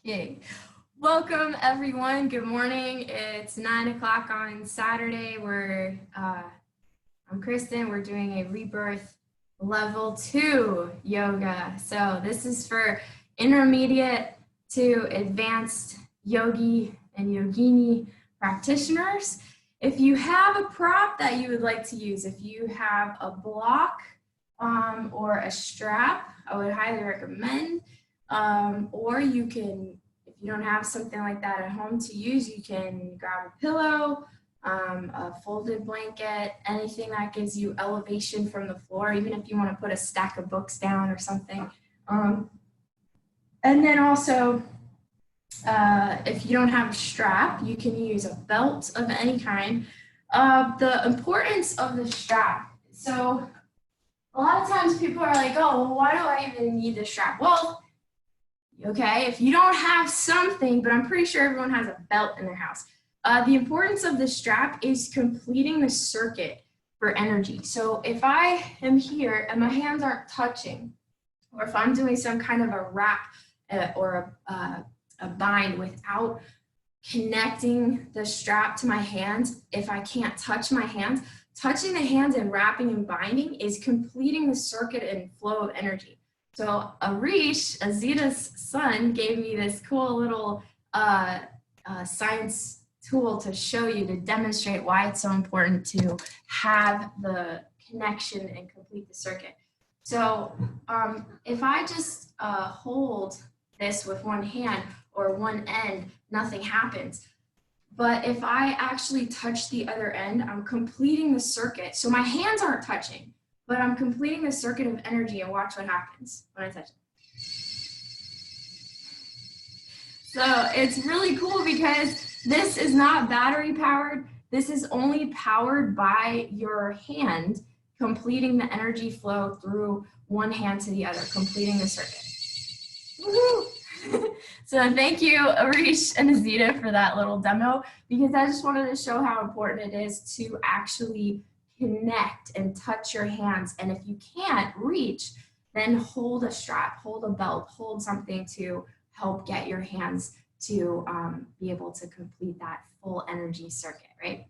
Okay. Welcome everyone. Good morning. It's 9 o'clock on Saturday. I'm Kristen. We're doing a Rebirth level 2 yoga. So this is for intermediate to advanced yogi and yogini practitioners. If you have a prop that you would like to use, if you have a block or a strap, I would highly recommend. Or you can, if you don't have something like that at home to use, you can grab a pillow, a folded blanket, anything that gives you elevation from the floor, even if you want to put a stack of books down or something. And then also, if you don't have a strap, you can use a belt of any kind. The importance of the strap. So a lot of times people are like, oh, well, why do I even need the strap? Well, okay, if you don't have something, but I'm pretty sure everyone has a belt in their house. The importance of the strap is completing the circuit for energy. So if I am here and my hands aren't touching, or if I'm doing some kind of a wrap or a bind without connecting the strap to my hands, if I can't touch my hands, touching the hands and wrapping and binding is completing the circuit and flow of energy. So Arish, Azita's son, gave me this cool little science tool to show you, to demonstrate why it's so important to have the connection and complete the circuit. So if I just hold this with one hand or one end, nothing happens. But if I actually touch the other end, I'm completing the circuit. So my hands aren't touching, but I'm completing the circuit of energy, and watch what happens when I touch it. So it's really cool because this is not battery powered. This is only powered by your hand completing the energy flow through one hand to the other, completing the circuit. Woohoo! So thank you, Arish and Azita, for that little demo, because I just wanted to show how important it is to actually connect and touch your hands. And if you can't reach, then hold a strap, hold a belt, hold something to help get your hands to be able to complete that full energy circuit, right?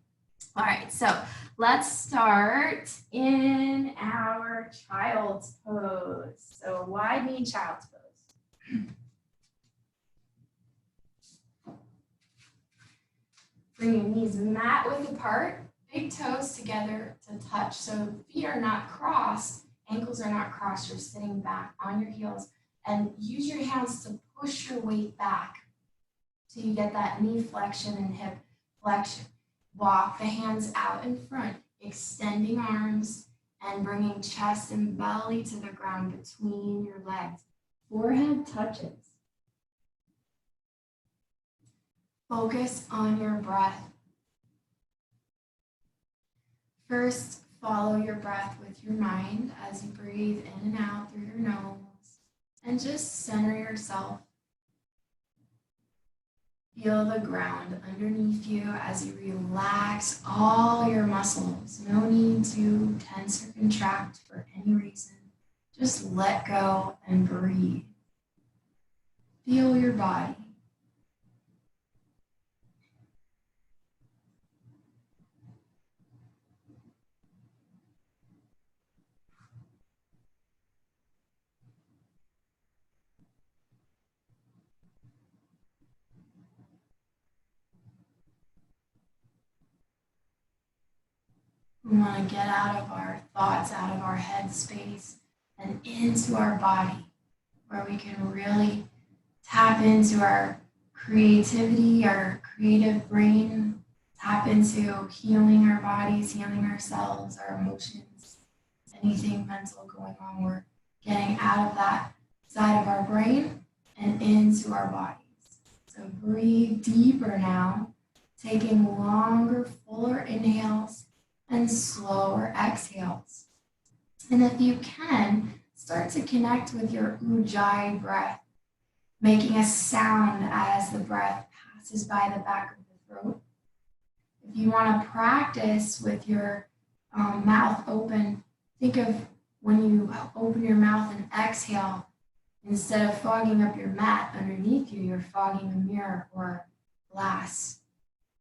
All right, so let's start in our child's pose. So wide knee child's pose. Bring your knees mat width apart, big toes together to touch. So feet are not crossed, ankles are not crossed. You're sitting back on your heels, and use your hands to push your weight back so you get that knee flexion and hip flexion. Walk the hands out in front, extending arms and bringing chest and belly to the ground between your legs. Forehead touches. Focus on your breath. First, follow your breath with your mind as you breathe in and out through your nose, and just center yourself. Feel the ground underneath you as you relax all your muscles. No need to tense or contract for any reason. Just let go and breathe. Feel your body. We want to get out of our thoughts, out of our head space, and into our body, where we can really tap into our creativity, our creative brain, tap into healing our bodies, healing ourselves, our emotions, anything mental going on. We're getting out of that side of our brain and into our bodies. So breathe deeper now, taking longer, fuller inhales and slower exhales. And if you can, start to connect with your ujjayi breath, making a sound as the breath passes by the back of the throat. If you want to practice with your mouth open, think of when you open your mouth and exhale, Instead of fogging up your mat underneath you, you're fogging a mirror or glass.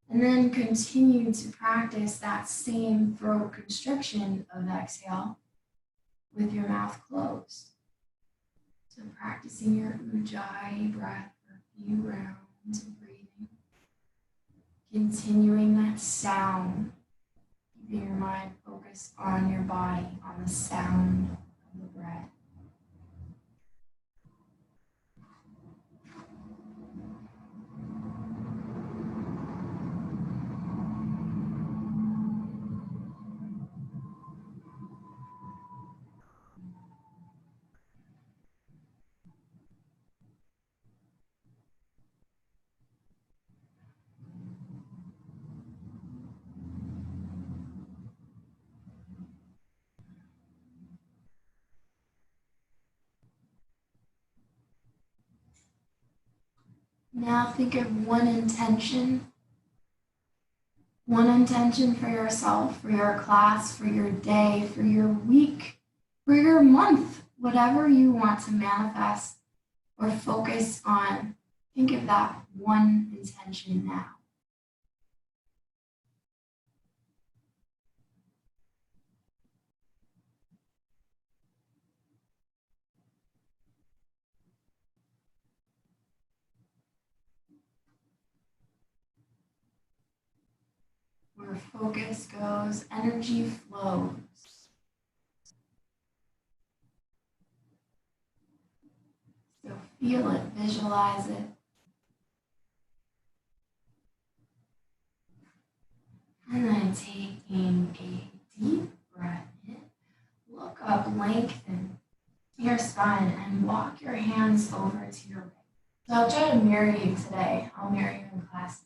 And then continue to practice that same throat constriction of exhale with your mouth closed. So practicing your Ujjayi breath for a few rounds of breathing. Continuing that sound, keeping your mind focused on your body, on the sound of the breath. Now think of one intention for yourself, for your class, for your day, for your week, for your month, whatever you want to manifest or focus on. Think of that one intention now. Where focus goes, energy flows. So feel it, visualize it. And then taking a deep breath in, look up, lengthen your spine, and walk your hands over to your right. So I'll try to mirror you today. I'll mirror you in class.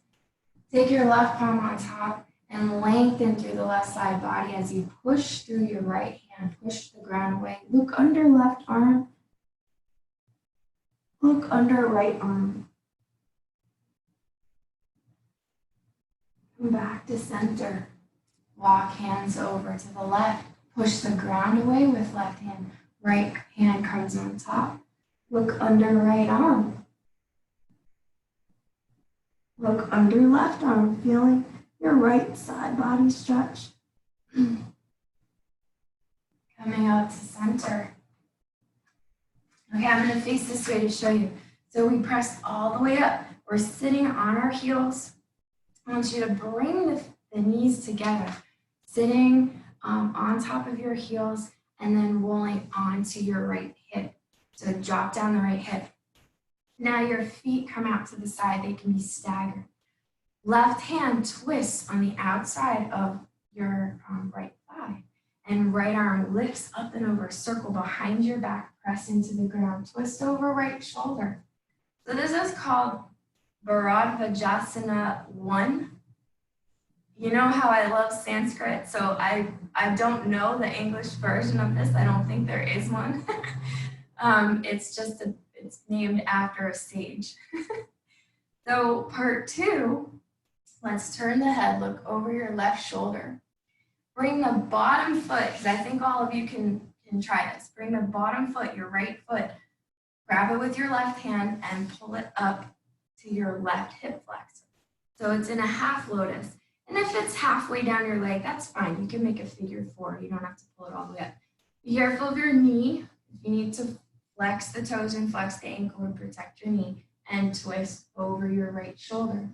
Take your left palm on top and lengthen through the left side body as you push through your right hand, push the ground away. Look under left arm. Look under right arm. Come back to center. Walk hands over to the left. Push the ground away with left hand. Right hand comes on top. Look under right arm. Look under left arm, feeling your right side body stretch. Coming out to center. Okay, I'm going to face this way to show you. So we press all the way up. We're sitting on our heels. I want you to bring the knees together, sitting on top of your heels and then rolling onto your right hip. So drop down the right hip. Now your feet come out to the side. They can be staggered. Left hand twists on the outside of your right thigh. And right arm lifts up and over, circle behind your back, press into the ground, twist over right shoulder. So this is called Bharadvajasana 1. You know how I love Sanskrit, so I don't know the English version of this. I don't think there is one. It's named after a sage. So part 2, let's turn the head, look over your left shoulder. Bring the bottom foot, because I think all of you can try this. Bring the bottom foot, your right foot, grab it with your left hand and pull it up to your left hip flexor. So it's in a half lotus. And if it's halfway down your leg, that's fine. You can make a figure 4. You don't have to pull it all the way up. Be careful of your knee. If you need to flex the toes and flex the ankle and protect your knee, and twist over your right shoulder.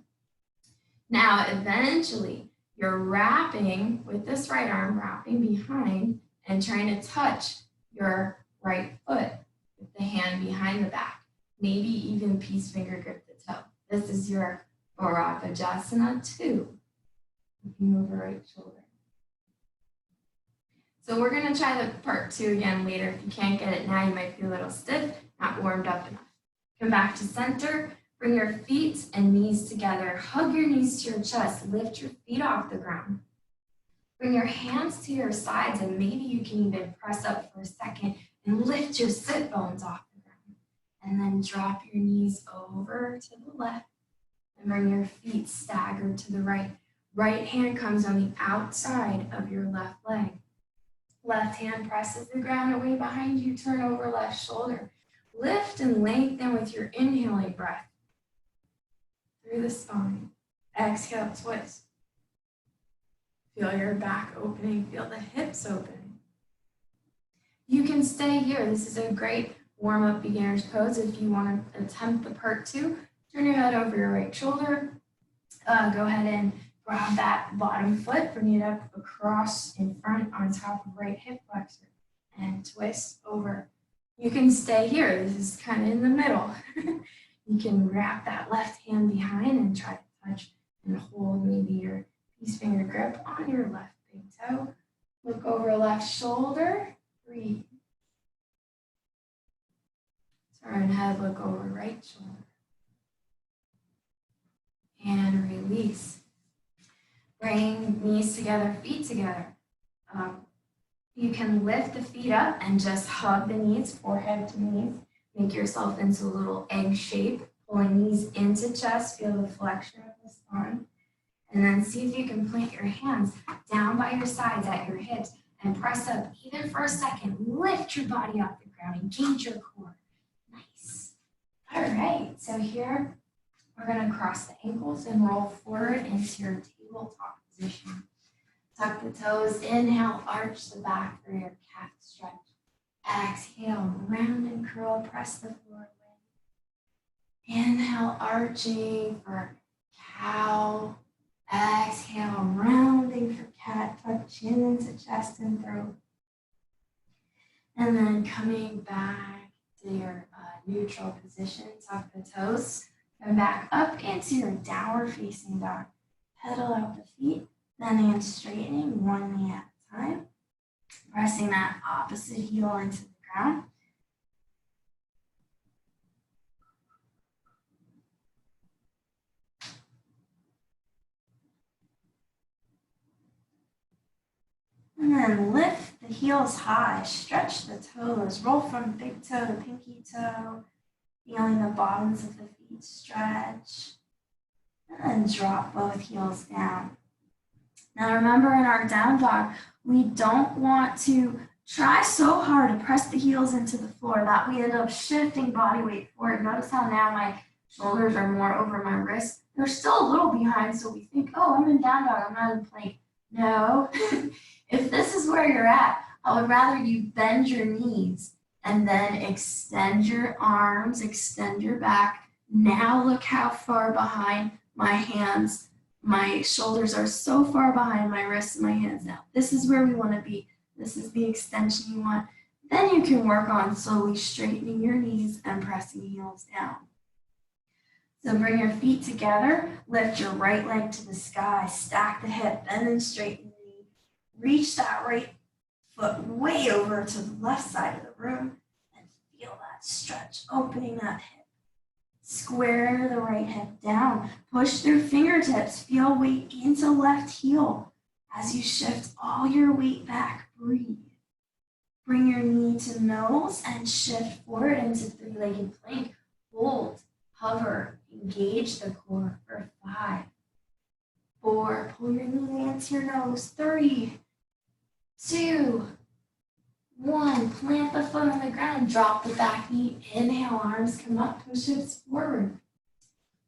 Now, eventually, you're wrapping with this right arm, wrapping behind and trying to touch your right foot with the hand behind the back. Maybe even peace finger grip the toe. This is your Bharadvajasana 2. Looking over right shoulder. So we're going to try the part 2 again later. If you can't get it now, you might be a little stiff, not warmed up enough. Come back to center. Bring your feet and knees together. Hug your knees to your chest. Lift your feet off the ground. Bring your hands to your sides, and maybe you can even press up for a second and lift your sit bones off the ground. And then drop your knees over to the left and bring your feet staggered to the right. Right hand comes on the outside of your left leg. Left hand presses the ground away behind you. Turn over left shoulder. Lift and lengthen with your inhaling breath through the spine. Exhale, twist. Feel your back opening, feel the hips opening. You can stay here. This is a great warm-up beginner's pose. If you want to attempt the part 2, turn your head over your right shoulder. Go ahead and grab that bottom foot, bring it up across in front on top of right hip flexor and twist over. You can stay here. This is kind of in the middle. You can wrap that left hand behind and try to touch and hold maybe your peace finger grip on your left big toe. Look over left shoulder, breathe. Turn head, look over right shoulder. And release. Bring knees together, feet together. You can lift the feet up and just hug the knees, forehead to knees. Make yourself into a little egg shape, pulling knees into chest, feel the flexion of the spine. And then see if you can plant your hands down by your sides at your hips and press up even for a second. Lift your body off the ground, engage your core. Nice. All right, so here we're gonna cross the ankles and roll forward into your tabletop position. Tuck the toes, inhale, arch the back for your calf stretch. Exhale, round and curl, press the floor away. Inhale, arching for cow. Exhale, rounding for cat, tuck chin into chest and throat. And then coming back to your neutral position, tuck the toes, come back up into your downward facing dog. Pedal out the feet, bending and straightening one knee at a time. Pressing that opposite heel into the ground. And then lift the heels high, stretch the toes, roll from big toe to pinky toe, feeling the bottoms of the feet stretch, and then drop both heels down. Now remember, in our down dog, we don't want to try so hard to press the heels into the floor that we end up shifting body weight forward. Notice how now my shoulders are more over my wrists. They're still a little behind, so we think, oh, I'm in down dog, I'm not in plank. No, if this is where you're at, I would rather you bend your knees and then extend your arms, extend your back. Now look how far behind my hands. My shoulders are so far behind my wrists and my hands now. This is where we want to be. This is the extension you want. Then you can work on slowly straightening your knees and pressing heels down. So bring your feet together, lift your right leg to the sky, stack the hip, bend and straighten the knee. Reach that right foot way over to the left side of the room and feel that stretch, opening that hip. Square the right hip down. Push through fingertips. Feel weight into left heel. As you shift all your weight back, breathe. Bring your knee to nose and shift forward into three-legged plank. Hold, hover, engage the core for 5, 4, pull your knee into your nose. 3, 2, 1, plant the foot on the ground, drop the back knee, inhale, arms come up, push hips forward.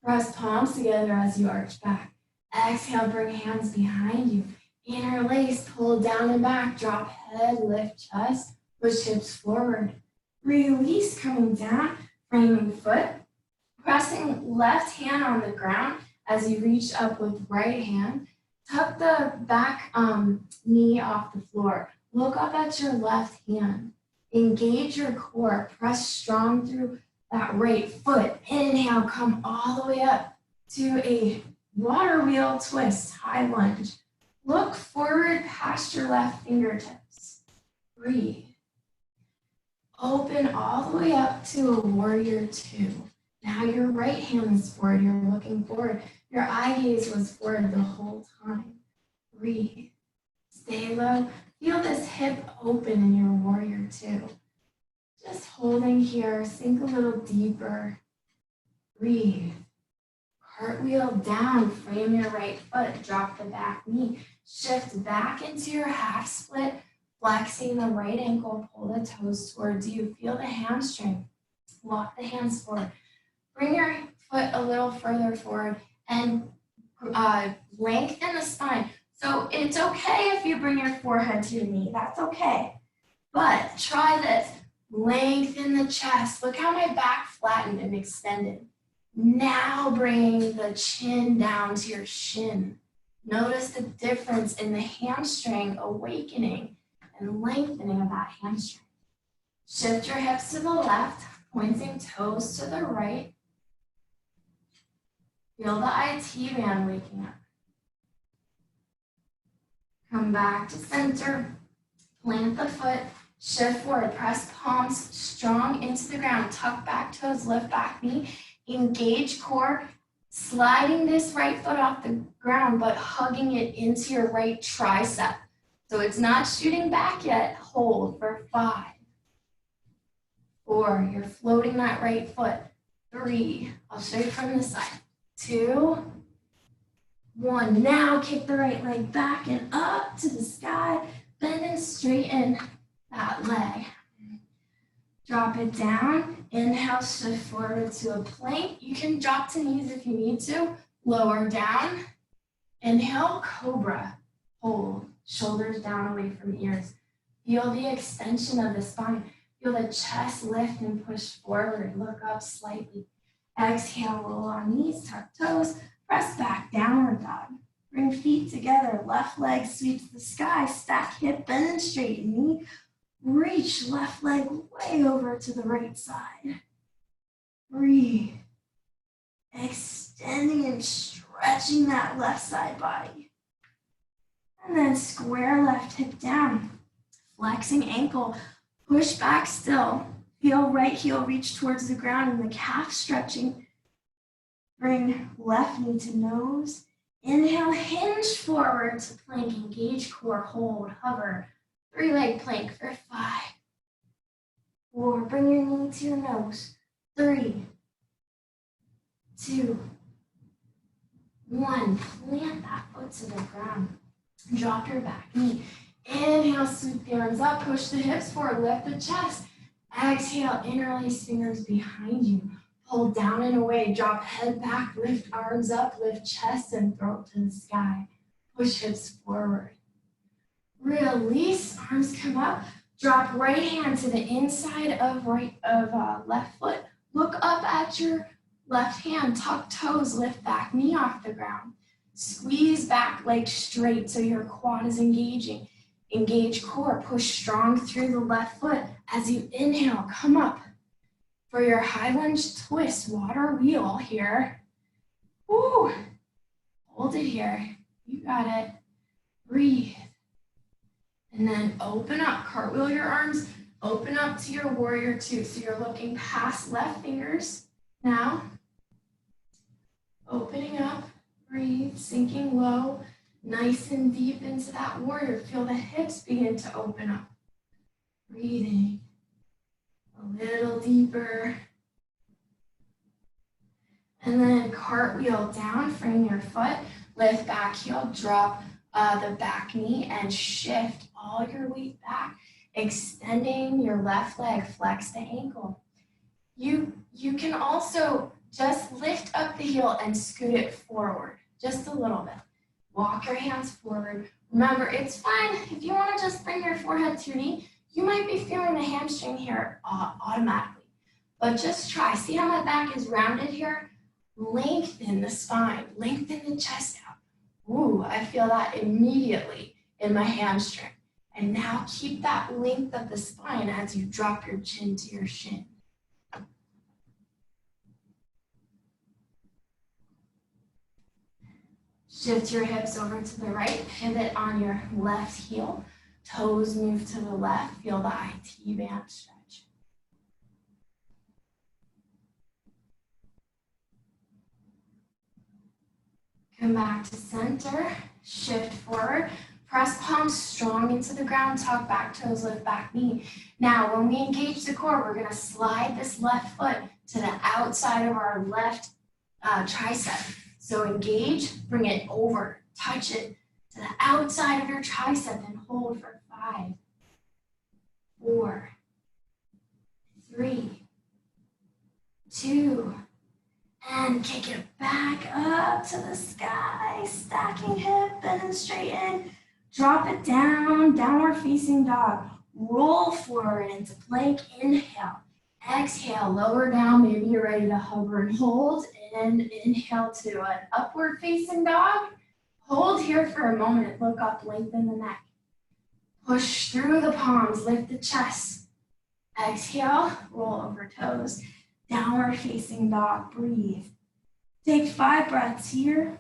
Press palms together as you arch back. Exhale, bring hands behind you. Interlace, pull down and back, drop head, lift chest, push hips forward. Release, coming down, framing foot. Pressing left hand on the ground as you reach up with right hand. Tuck the back knee off the floor. Look up at your left hand. Engage your core. Press strong through that right foot. Inhale, come all the way up to a water wheel twist, high lunge. Look forward past your left fingertips. Breathe. Open all the way up to a warrior 2. Now your right hand is forward. You're looking forward. Your eye gaze was forward the whole time. Breathe. Stay low. Feel this hip open in your warrior 2. Just holding here. Sink a little deeper. Breathe. Cartwheel down. Frame your right foot. Drop the back knee. Shift back into your half split. Flexing the right ankle. Pull the toes towards you. Feel the hamstring. walk the hands forward. Bring your foot a little further forward and lengthen the spine. So it's okay if you bring your forehead to your knee, that's okay. But try this, lengthen the chest. Look how my back flattened and extended. Now bring the chin down to your shin. Notice the difference in the hamstring awakening and lengthening of that hamstring. Shift your hips to the left, pointing toes to the right. Feel the IT band waking up. Come back to center, plant the foot, shift forward, press palms strong into the ground, tuck back toes, lift back knee, engage core, sliding this right foot off the ground, but hugging it into your right tricep. So it's not shooting back yet. Hold for 5, 4, you're floating that right foot. 3, I'll show you from this side. 2, 1, now kick the right leg back and up to the sky, bend and straighten that leg. Drop it down, inhale, shift forward to a plank. You can drop to knees if you need to, lower down. Inhale, cobra, hold, shoulders down away from ears. Feel the extension of the spine. Feel the chest lift and push forward, look up slightly. Exhale, roll on knees, tuck toes, press back, downward dog. Bring feet together, left leg sweeps the sky, stack hip, bend and straighten knee. Reach left leg way over to the right side. Breathe. Extending and stretching that left side body. And then square left hip down. Flexing ankle, push back still. Feel right heel reach towards the ground and the calf stretching. Bring left knee to nose. Inhale, hinge forward to plank, engage core, hold, hover. 3-leg plank for 5, 4, bring your knee to your nose. 3, 2, 1, plant that foot to the ground. Drop your back knee. Inhale, sweep the arms up, push the hips forward, lift the chest. Exhale, interlace fingers behind you. Pull down and away, drop head back, lift arms up, lift chest and throat to the sky. Push hips forward. Release, arms come up. Drop right hand to the inside of left foot. Look up at your left hand, tuck toes, lift back knee off the ground. Squeeze back leg straight so your quad is engaging. Engage core, push strong through the left foot. As you inhale, come up. For your high lunge twist, water wheel here. Woo! Hold it here. You got it. Breathe. And then open up, cartwheel your arms, open up to your warrior 2. So you're looking past left fingers now. Opening up, breathe, sinking low, nice and deep into that warrior. Feel the hips begin to open up. Breathing a little deeper. And then cartwheel down, frame your foot, lift back heel, drop the back knee and shift all your weight back, extending your left leg, flex the ankle. You can also just lift up the heel and scoot it forward, just a little bit. Walk your hands forward. Remember, it's fine if you want to just bring your forehead to your knee. You might be feeling the hamstring here automatically, but just try. See how my back is rounded here? Lengthen the spine, lengthen the chest out. Ooh, I feel that immediately in my hamstring. And now keep that length of the spine as you drop your chin to your shin. Shift your hips over to the right, pivot on your left heel. Toes move to the left, feel the IT band stretch. Come back to center, shift forward, press palms strong into the ground, tuck back toes, lift back knee. Now, when we engage the core, we're gonna slide this left foot to the outside of our left tricep. So engage, bring it over, touch it to the outside of your tricep and hold for 5, 4, 3, 2, and kick it back up to the sky, stacking hip, bend and straighten. Drop it down, downward facing dog. Roll forward into plank, inhale. Exhale, lower down, maybe you're ready to hover and hold. And inhale to an upward facing dog. Hold here for a moment, look up, lengthen the neck. Push through the palms, lift the chest. Exhale, roll over toes. Downward facing dog, breathe. Take 5 breaths here.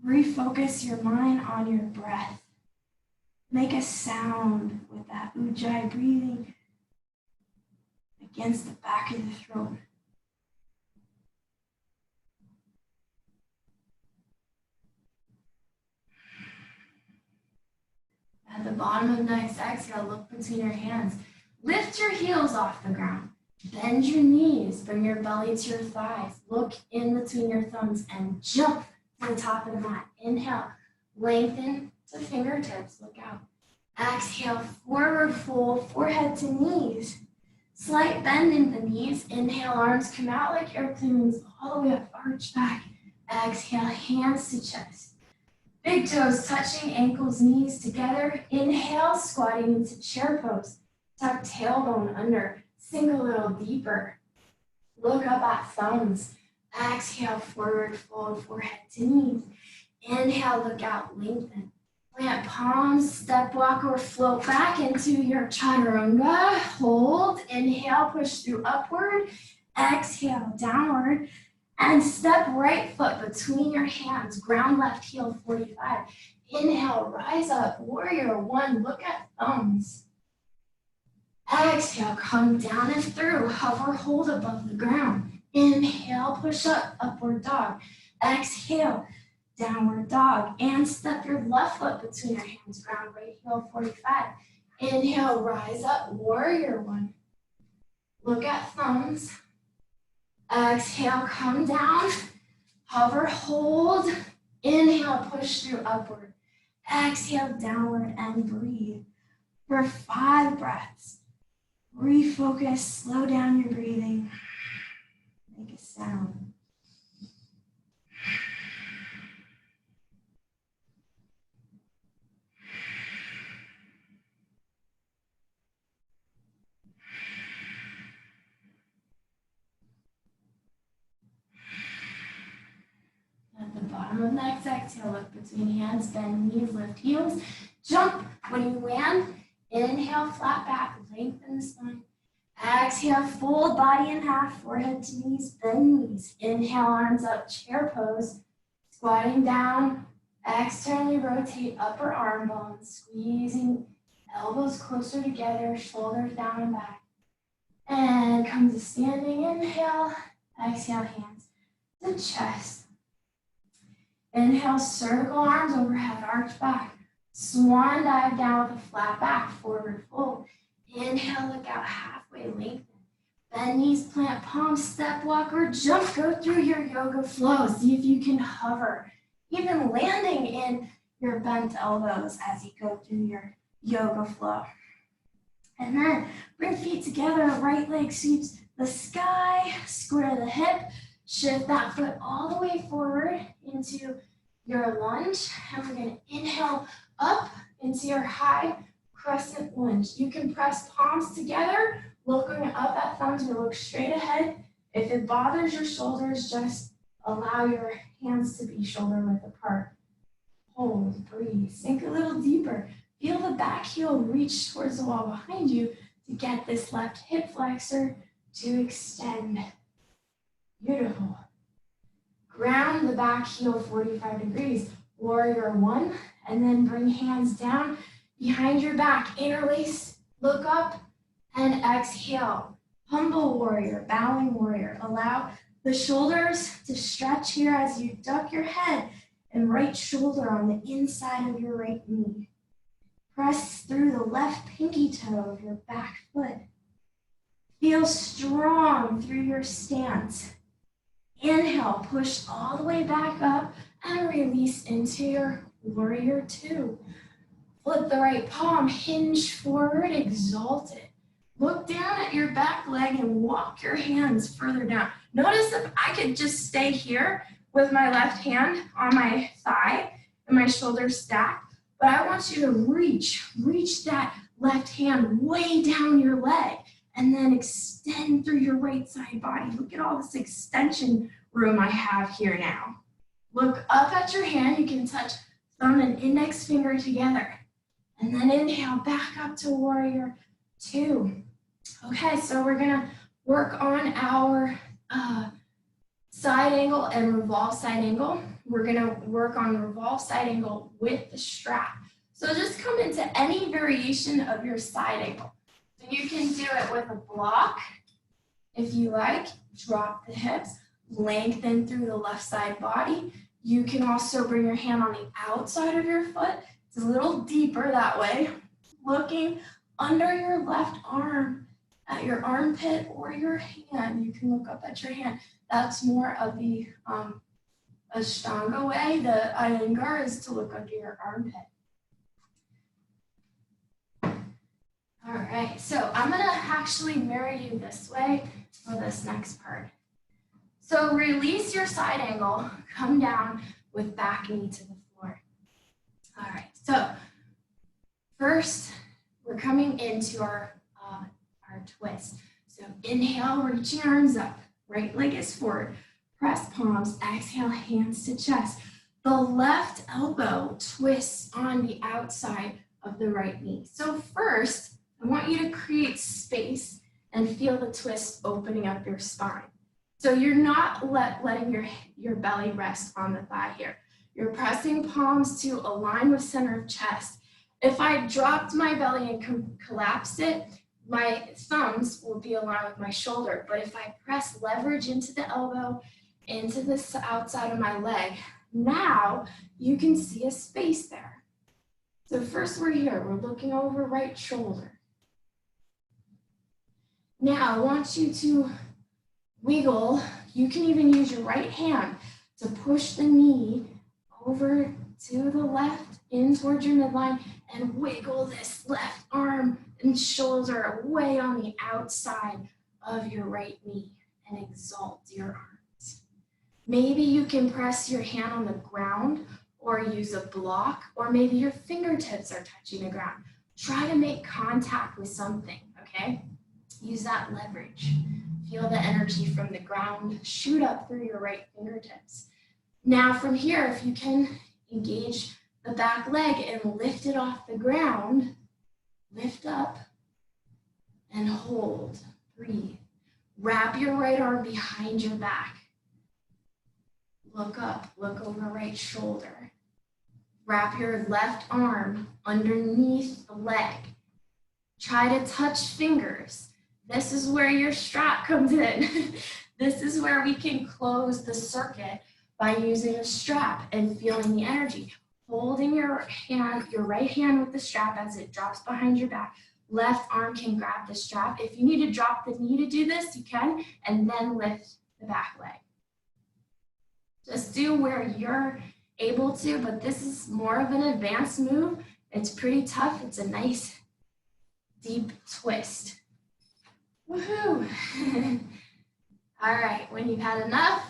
Refocus your mind on your breath. Make a sound with that ujjayi breathing against the back of the throat. At the bottom of the next exhale, look between your hands. Lift your heels off the ground. Bend your knees, bring your belly to your thighs. Look in between your thumbs and jump to the top of the mat. Inhale, lengthen to fingertips, look out. Exhale, forward fold, forehead to knees. Slight bend in the knees. Inhale, arms come out like airplane wings all the way up, arch back. Exhale, hands to chest. Big toes touching, ankles, knees together. Inhale, squatting into chair pose. Tuck tailbone under. Sink a little deeper. Look up at thumbs. Exhale, forward fold, forehead to knees. Inhale, look out, lengthen. Plant palms, step walk or float back into your chaturanga. Hold. Inhale, push through upward. Exhale, downward. And step right foot between your hands. Ground left heel 45. Inhale, rise up. Warrior 1. Look at thumbs. Exhale, come down and through. Hover, hold above the ground. Inhale, push up, upward dog. Exhale, downward dog. And step your left foot between your hands. Ground right heel 45. Inhale, rise up, warrior 1. Look at thumbs. Exhale, come down. Hover, hold. Inhale, push through upward. Exhale, downward and breathe. For 5 breaths. Refocus, slow down your breathing. Make a sound. At the bottom of the next exhale, look between hands, bend knees, lift heels. Jump when you land. Inhale, flat back, lengthen the spine. Exhale, fold body in half, forehead to knees, bend knees. Inhale, arms up, chair pose. Squatting down, externally rotate upper arm bones, squeezing elbows closer together, shoulders down and back. And come to standing, inhale, exhale, hands to chest. Inhale, circle arms overhead, arch back. Swan dive down with a flat back, forward fold. Inhale, look out, halfway lengthen. Bend knees, plant palms, step, walk, or jump. Go through your yoga flow. See if you can hover, even landing in your bent elbows as you go through your yoga flow. And then bring feet together, right leg sweeps the sky, square the hip, shift that foot all the way forward into your lunge. And we're gonna inhale up into your high crescent lunge. You can press palms together, looking up at thumbs or look straight ahead. If it bothers your shoulders, just allow your hands to be shoulder width apart. Hold, breathe, sink a little deeper. Feel the back heel reach towards the wall behind you to get this left hip flexor to extend. Beautiful. Ground the back heel 45 degrees. Warrior 1, and then bring hands down behind your back. Interlace, look up, and exhale. Humble warrior, bowing warrior. Allow the shoulders to stretch here as you duck your head and right shoulder on the inside of your right knee. Press through the left pinky toe of your back foot. Feel strong through your stance. Inhale, push all the way back up and release into your warrior 2. Flip the right palm, hinge forward, exalt it. Look down at your back leg and walk your hands further down. Notice if I could just stay here with my left hand on my thigh and my shoulders stacked, but I want you to reach that left hand way down your leg and then extend through your right side body. Look at all this extension room I have here now. Look up at your hand. You can touch thumb and index finger together. And then inhale back up to warrior two. Okay, so we're gonna work on our side angle and revolve side angle. We're gonna work on revolve side angle with the strap. So just come into any variation of your side angle. So you can do it with a block, if you like, drop the hips, lengthen through the left side body. You can also bring your hand on the outside of your foot. It's a little deeper that way. Looking under your left arm at your armpit or your hand. You can look up at your hand. That's more of the Ashtanga way. The Iyengar is to look under your armpit. All right, so I'm gonna actually mirror you this way for this next part. So release your side angle, come down with back knee to the floor. All right, so first we're coming into our twist. So inhale, reaching arms up, right leg is forward, press palms, exhale, hands to chest. The left elbow twists on the outside of the right knee. So first, I want you to create space and feel the twist opening up your spine. So you're not letting your belly rest on the thigh here. You're pressing palms to align with center of chest. If I dropped my belly and collapsed it, my thumbs will be aligned with my shoulder. But if I press leverage into the elbow, into the outside of my leg, now you can see a space there. So first we're here, we're looking over right shoulder. Now I want you to wiggle. You can even use your right hand to push the knee over to the left, in towards your midline, and wiggle this left arm and shoulder away on the outside of your right knee and exalt your arms. Maybe you can press your hand on the ground or use a block, or maybe your fingertips are touching the ground. Try to make contact with something, okay? Use that leverage. Feel the energy from the ground shoot up through your right fingertips. Now from here, if you can engage the back leg and lift it off the ground, lift up and hold, breathe. Wrap your right arm behind your back. Look up, look over right shoulder. Wrap your left arm underneath the leg. Try to touch fingers. This is where your strap comes in. This is where we can close the circuit by using a strap and feeling the energy. Holding your hand, your right hand with the strap as it drops behind your back. Left arm can grab the strap. If you need to drop the knee to do this, you can, and then lift the back leg. Just do where you're able to, but this is more of an advanced move. It's pretty tough. It's a nice deep twist. Woohoo! All right, when you've had enough,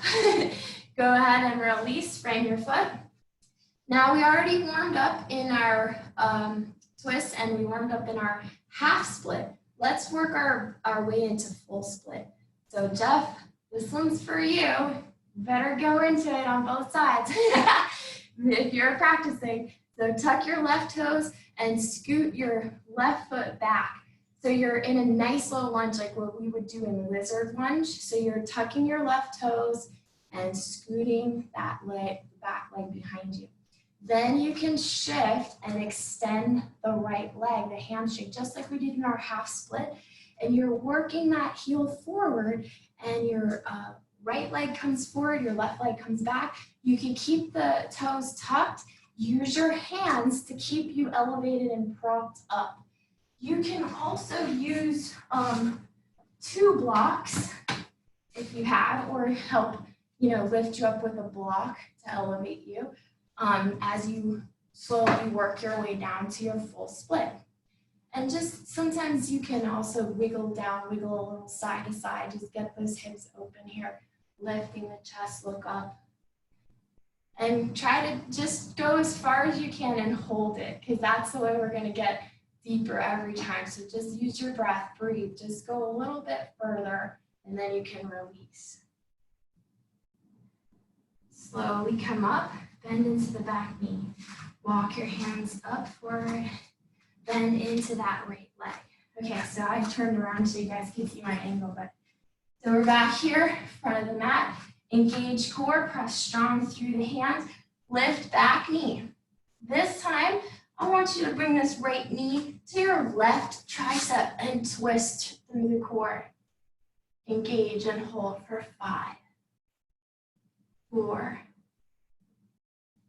go ahead and release, frame your foot. Now we already warmed up in our twist and we warmed up in our half split. Let's work our way into full split. So Jeff, this one's for you. Better go into it on both sides if you're practicing. So tuck your left toes and scoot your left foot back. So you're in a nice low lunge like what we would do in lizard lunge. So you're tucking your left toes and scooting that back leg behind you. Then you can shift and extend the right leg, the hamstring, just like we did in our half split. And you're working that heel forward and your right leg comes forward, your left leg comes back. You can keep the toes tucked. Use your hands to keep you elevated and propped up. You can also use 2 blocks if you have, or help, lift you up with a block to elevate you as you slowly work your way down to your full split. And just sometimes you can also wiggle down, wiggle a little side to side, just get those hips open here, lifting the chest, look up. And try to just go as far as you can and hold it, because that's the way we're going to get deeper every time. So just use your breath, breathe, just go a little bit further, and then you can release. Slowly come up, bend into the back knee. Walk your hands up forward, bend into that right leg. Okay, so I turned around so you guys can see my angle, but so we're back here, front of the mat. Engage core, press strong through the hands, lift back knee. This time, I want you to bring this right knee to your left tricep and twist through the core. Engage and hold for 5, 4,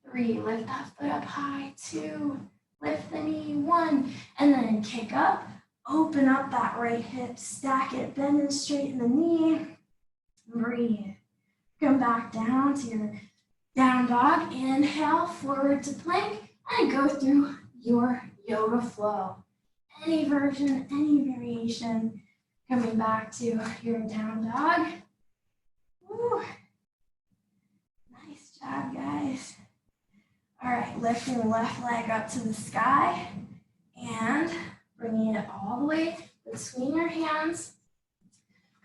3, lift that foot up high, 2, lift the knee, 1, and then kick up, open up that right hip, stack it, bend and straighten the knee, breathe. Come back down to your down dog, inhale, forward to plank, and go through your yoga flow. Any version, any variation, coming back to your down dog. Woo. Nice job, guys. All right, lifting the left leg up to the sky and bringing it all the way between your hands,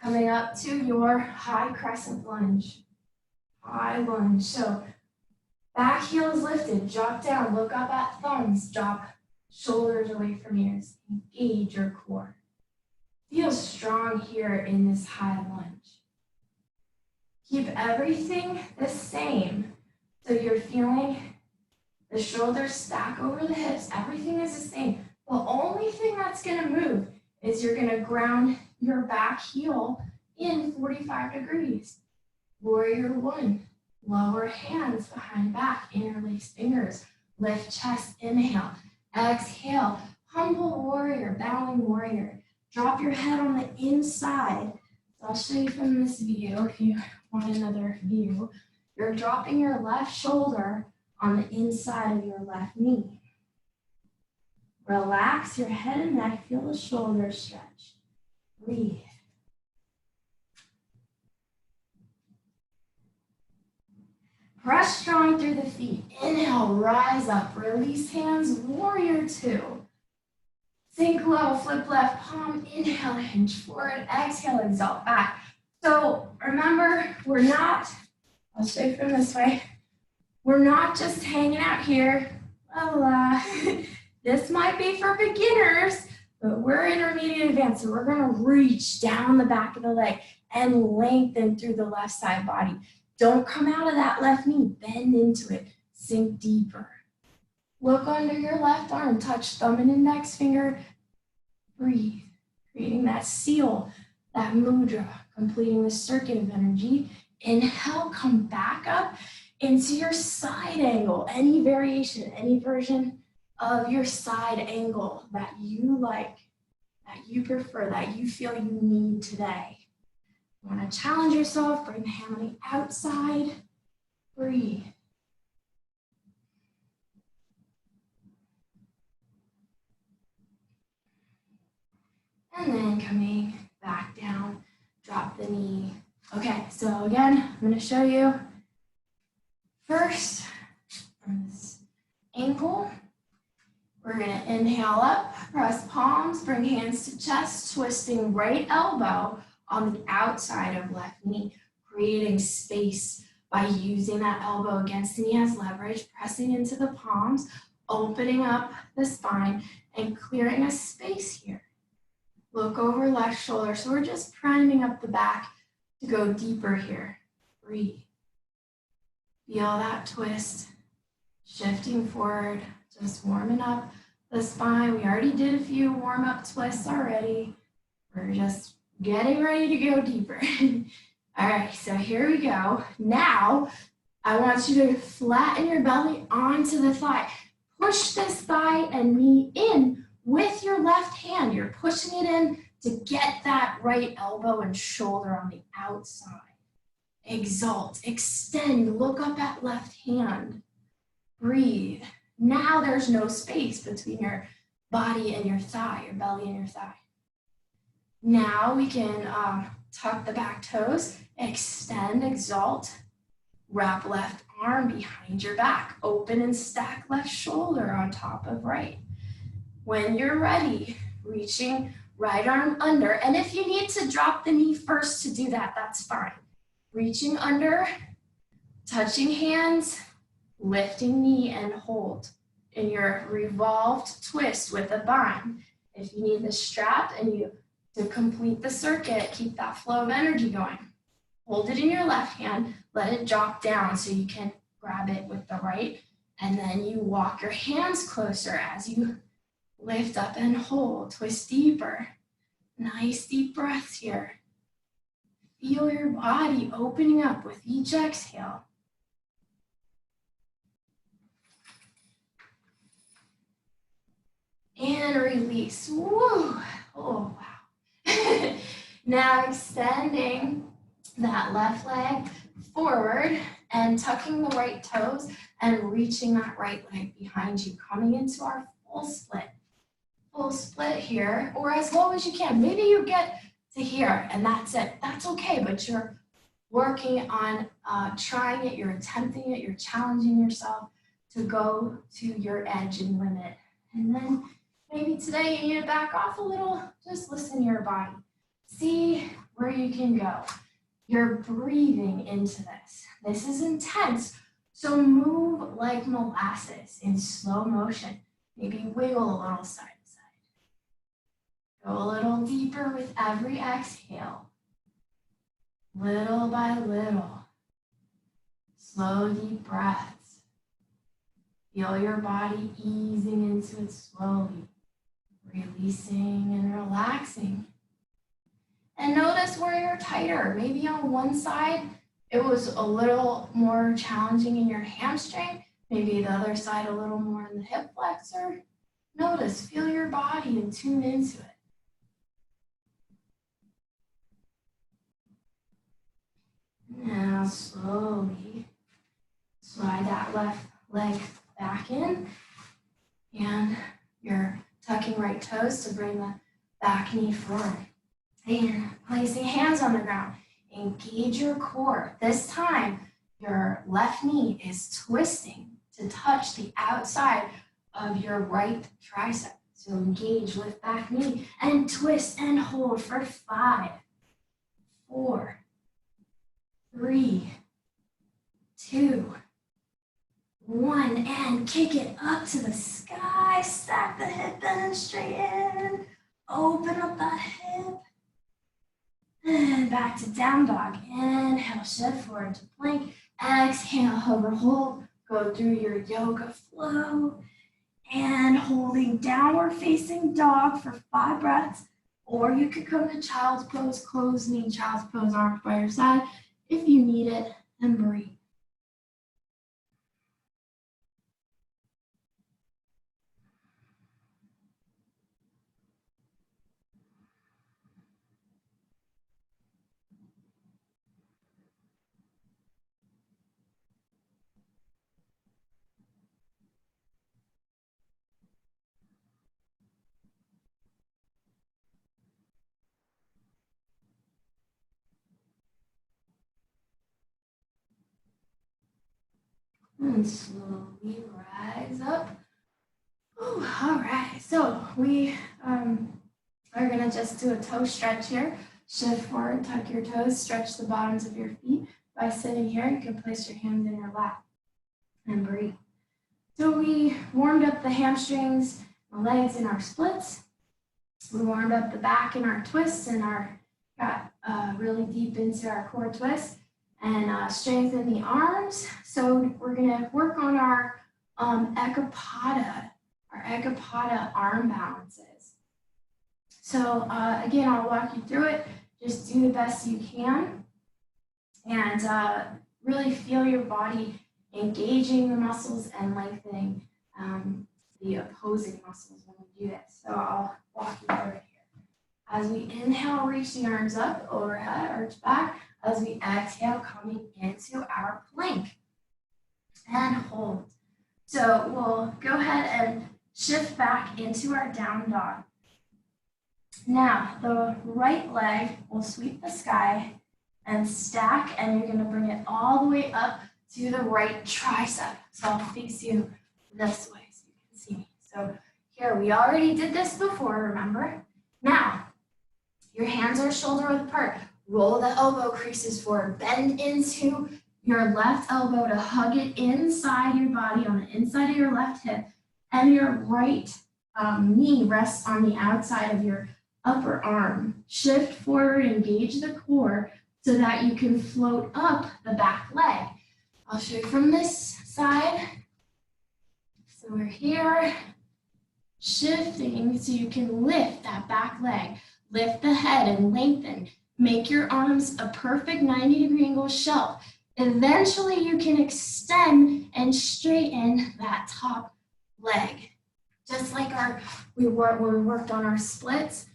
coming up to your high crescent lunge. High lunge. So back heel is lifted, drop down, look up at thumbs, drop shoulders away from ears, engage your core. Feel strong here in this high lunge. Keep everything the same. So you're feeling the shoulders stack over the hips, everything is the same. The only thing that's gonna move is you're gonna ground your back heel in 45 degrees. Warrior 1, lower hands behind back, interlace fingers, lift chest, inhale, exhale, humble warrior, bowing warrior. Drop your head on the inside. So I'll show you from this view if you want another view. You're dropping your left shoulder on the inside of your left knee. Relax your head and neck, feel the shoulders stretch. Breathe. Press strong through the feet. Inhale, rise up, release hands, warrior 2. Sink low, flip left palm, inhale, hinge forward, exhale, exalt back. So remember, I'll show you from this way. We're not just hanging out here. This might be for beginners, but we're intermediate advanced, so we're gonna reach down the back of the leg and lengthen through the left side body. Don't come out of that left knee, bend into it, sink deeper. Look under your left arm, touch thumb and index finger, breathe, creating that seal, that mudra, completing the circuit of energy. Inhale, come back up into your side angle, any variation, any version of your side angle that you like, that you prefer, that you feel you need today. You want to challenge yourself, bring the hand on the outside, breathe. And then coming back down, drop the knee. Okay, so again, I'm going to show you first from this ankle. We're going to inhale up, press palms, bring hands to chest, twisting right elbow on the outside of left knee, creating space by using that elbow against the knee as leverage, pressing into the palms, opening up the spine, and clearing a space here. Look over left shoulder. So we're just priming up the back to go deeper here. Breathe. Feel that twist, shifting forward, just warming up the spine. We already did a few warm-up twists already. We're just getting ready to go deeper. All right, so here we go. Now, I want you to flatten your belly onto the thigh. Push this thigh and knee in with your left hand. You're pushing it in to get that right elbow and shoulder on the outside. Exalt, extend, look up at left hand. Breathe. Now there's no space between your body and your thigh, your belly and your thigh. Now we can tuck the back toes, extend, exalt, wrap left arm behind your back, open and stack left shoulder on top of right. When you're ready, reaching right arm under, and if you need to drop the knee first to do that, that's fine. Reaching under, touching hands, lifting knee and hold in your revolved twist with a bind. If you need the strap and you to complete the circuit, keep that flow of energy going. Hold it in your left hand, let it drop down so you can grab it with the right, and then you walk your hands closer as you lift up and hold, twist deeper. Nice deep breaths here. Feel your body opening up with each exhale. And release. Woo! Oh, wow. Now extending that left leg forward and tucking the right toes and reaching that right leg behind you, coming into our full split. Full split here, or as low as you can. Maybe you get to here and that's it. That's okay, but you're working on trying it, you're attempting it, you're challenging yourself to go to your edge and limit. And then maybe today you need to back off a little, just listen to your body. See where you can go. You're breathing into this. This is intense, so move like molasses in slow motion. Maybe wiggle a little side to side. Go a little deeper with every exhale. Little by little. Slow, deep breaths. Feel your body easing into it slowly, releasing and relaxing. And notice where you're tighter. Maybe on one side, it was a little more challenging in your hamstring. Maybe the other side a little more in the hip flexor. Notice, feel your body and tune into it. Now slowly slide that left leg back in. And you're tucking right toes to bring the back knee forward. And placing hands on the ground. Engage your core. This time, your left knee is twisting to touch the outside of your right tricep. So engage, lift back knee, and twist and hold for 5, 4, 3, 2, 1, and kick it up to the sky. Stack the hip bend and straighten. Open up that hip. And back to down dog. Inhale, shift forward to plank. Exhale, hover, hold. Go through your yoga flow. And holding downward facing dog for 5 breaths. Or you could come to child's pose, closed knee, child's pose, arms by your side if you need it, and breathe. And slowly rise up. Ooh, all right, so we are gonna just do a toe stretch here. Shift forward, tuck your toes, stretch the bottoms of your feet. By sitting here, you can place your hands in your lap and breathe. So we warmed up the hamstrings, the legs in our splits. We warmed up the back in our twists and got really deep into our core twist and strengthen the arms. So we're gonna work on our ekapada arm balances. So again, I'll walk you through it. Just do the best you can and really feel your body engaging the muscles and lengthening the opposing muscles when we do this. So I'll walk you through it here. As we inhale, reach the arms up, overhead, arch back. As we exhale, coming into our plank and hold. So we'll go ahead and shift back into our down dog. Now, the right leg will sweep the sky and stack, and you're gonna bring it all the way up to the right tricep. So I'll face you this way so you can see me. So here, we already did this before, remember? Now, your hands are shoulder width apart. Roll the elbow creases forward. Bend into your left elbow to hug it inside your body on the inside of your left hip, and your right knee rests on the outside of your upper arm. Shift forward, engage the core so that you can float up the back leg. I'll show you from this side. So we're here, shifting so you can lift that back leg, lift the head and lengthen. Make your arms a perfect 90-degree angle shelf. Eventually you can extend and straighten that top leg. Just like when we worked on our splits,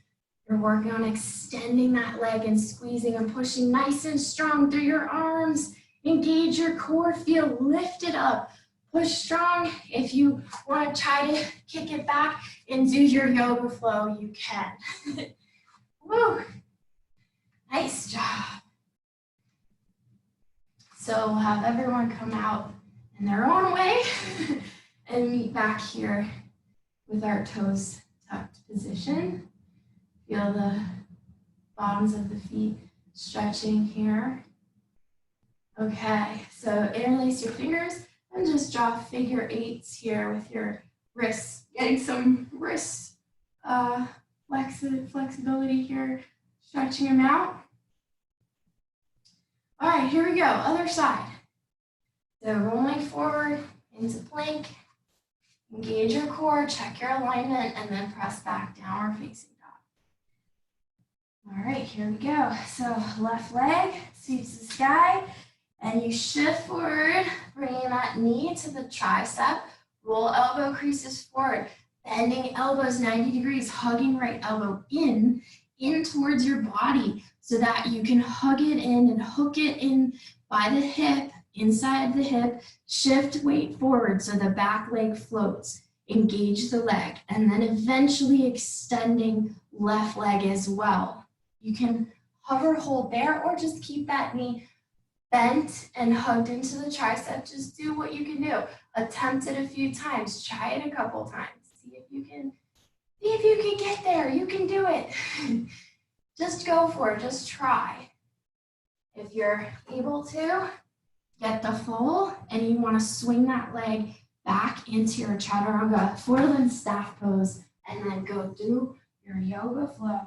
you're working on extending that leg and squeezing and pushing nice and strong through your arms. Engage your core, feel lifted up. Push strong. If you want to try to kick it back and do your yoga flow, you can. Woo! Nice job. So we'll have everyone come out in their own way and meet back here with our toes tucked position. Feel the bottoms of the feet stretching here. Okay, so interlace your fingers and just draw figure eights here with your wrists, getting some wrist flexibility here, stretching them out. All right, here we go, other side. So rolling forward into plank, engage your core, check your alignment, and then press back, downward facing dog. All right, here we go. So left leg sweeps the sky, and you shift forward, bringing that knee to the tricep, roll elbow creases forward, bending elbows 90 degrees, hugging right elbow in towards your body so that you can hug it in and hook it in by the hip, inside the hip, shift weight forward so the back leg floats, engage the leg, and then eventually extending left leg as well. You can hover, hold there, or just keep that knee bent and hugged into the tricep. Just do what you can do. Attempt it a few times. Try it a couple times. See if you can get there. You can do it. Just go for it. Just try. If you're able to, get the full, and you want to swing that leg back into your chaturanga, four-limb staff pose, and then go do your yoga flow.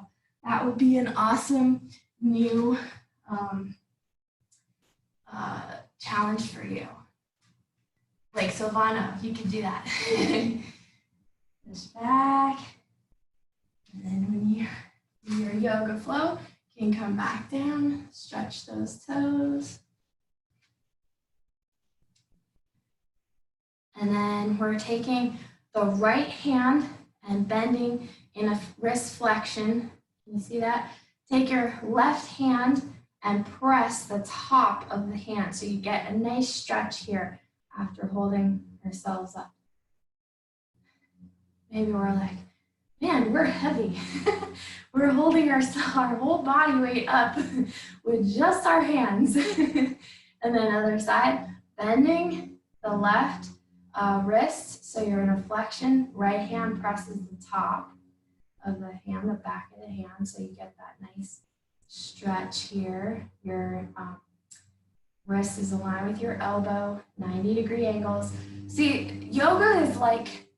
That would be an awesome new challenge for you. Like Silvana, if you can do that. Just back. And then when you do your yoga flow, you can come back down, stretch those toes. And then we're taking the right hand and bending in a wrist flexion. Can you see that? Take your left hand and press the top of the hand so you get a nice stretch here after holding ourselves up. Maybe we're like, man, we're heavy. We're holding our whole body weight up with just our hands. And then other side, bending the left wrist, so you're in a flexion. Right hand presses the top of the hand, the back of the hand, so you get that nice stretch here. Your wrist is aligned with your elbow, 90-degree angles. See, yoga is like